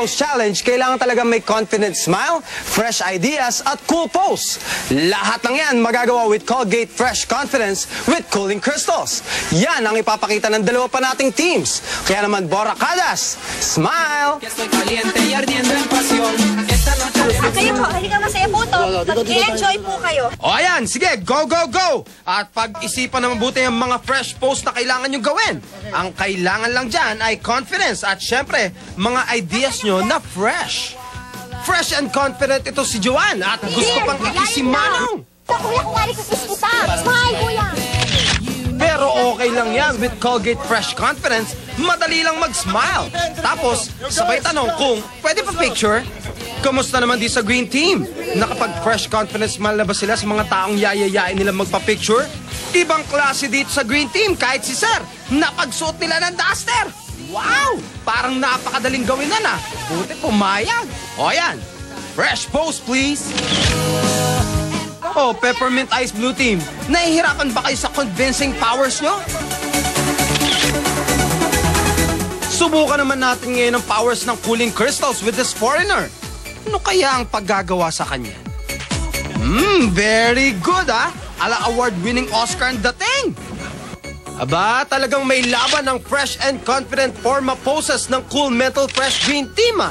Pose Challenge, kailangan talaga may confident smile, fresh ideas, at cool pose. Lahat ng yan magagawa with Colgate Fresh Confidence with Cooling Crystals. Yan ang ipapakita ng dalawa pa nating teams. Kaya naman, Borracadas, smile! Kayo po, hindi ka masaya po to. Mag-enjoy po kayo. O ayan, sige, go, go, go! At pag-isipan na mabuti ang mga fresh pose na kailangan nyo gawin. Ang kailangan lang dyan ay confidence at syempre, mga ideas nyo na fresh. Fresh and confident ito si Joanne at gusto pang ikisi Manong. Kuya, kung wari kuskus kita. Smile, kuya. Pero okay lang yan with Colgate Fresh Confidence, madali lang mag-smile. Tapos, sabay tanong kung pwede pa picture? Kamusta naman di sa Green Team? Nakapag-fresh confidence smile na ba sila sa mga taong yayayain nila magpa-picture? Ibang klase dito sa Green Team, kahit si Sir, napagsuot nila ng duster. Wow! Parang napakadaling gawin na na. Buti pumayag. O yan, fresh pose please. Oh, Peppermint Ice Blue Team, nahihirapan ba kayo sa convincing powers nyo? Subukan naman natin ngayon ang powers ng Cooling Crystals with this foreigner. Ano kaya ang paggagawa sa kanya? Very good Ala award-winning Oscar ang dating. Aba, talagang may laban ng fresh and confident forma poses ng Cool Mental Fresh Green Team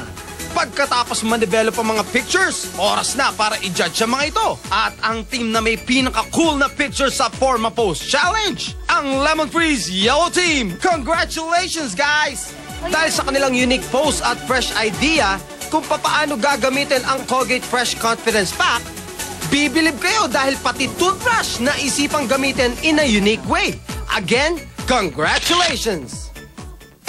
Pagkatapos ma-develop ang mga pictures, oras na para i-judge ang mga ito. At ang team na may pinaka-cool na picture sa Forma Pose Challenge, ang Lemon Freeze Yellow Team. Congratulations, guys! Dahil sa kanilang unique pose at fresh idea kung paano gagamitin ang Colgate Fresh Confidence Pack, bibilib kayo dahil pati toothbrush na isipang gamitin in a unique way. Again, congratulations!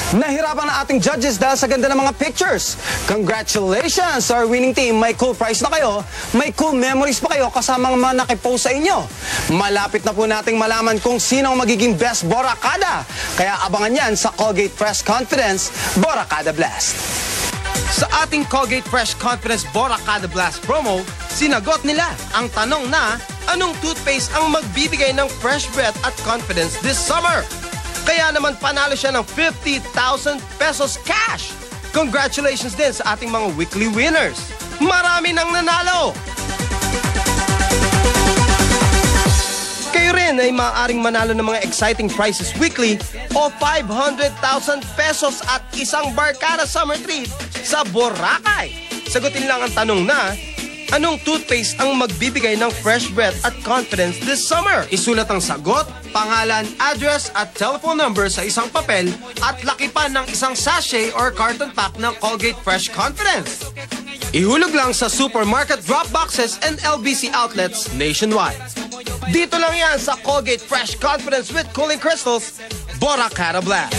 Nahirapan na ating judges dahil sa ganda ng mga pictures. Congratulations to our winning team. May cool prize na kayo. May cool memories pa kayo kasama ang mga nakipost sa inyo. Malapit na po nating malaman kung sino ang magiging best Borracada. Kaya abangan yan sa Colgate Fresh Confidence Borracada Blast. Sa ating Colgate Fresh Confidence Borracada Blast promo, sinagot nila ang tanong na anong toothpaste ang magbibigay ng fresh breath at confidence this summer? Kaya naman panalo siya ng 50,000 pesos cash. Congratulations din sa ating mga weekly winners. Marami nang nanalo. Kayo rin ay maaaring manalo ng mga exciting prizes weekly o 500,000 pesos at isang Barkada Summer Treat sa Boracay. Sagutin lang ang tanong na, anong toothpaste ang magbibigay ng fresh breath at confidence this summer? Isulat ang sagot, pangalan, address at telephone number sa isang papel at lakipan ng isang sachet or carton pack ng Colgate Fresh Confidence. Ihulog lang sa supermarket drop boxes and LBC outlets nationwide. Dito lang yan sa Colgate Fresh Confidence with Cooling Crystals, Borracada Blast.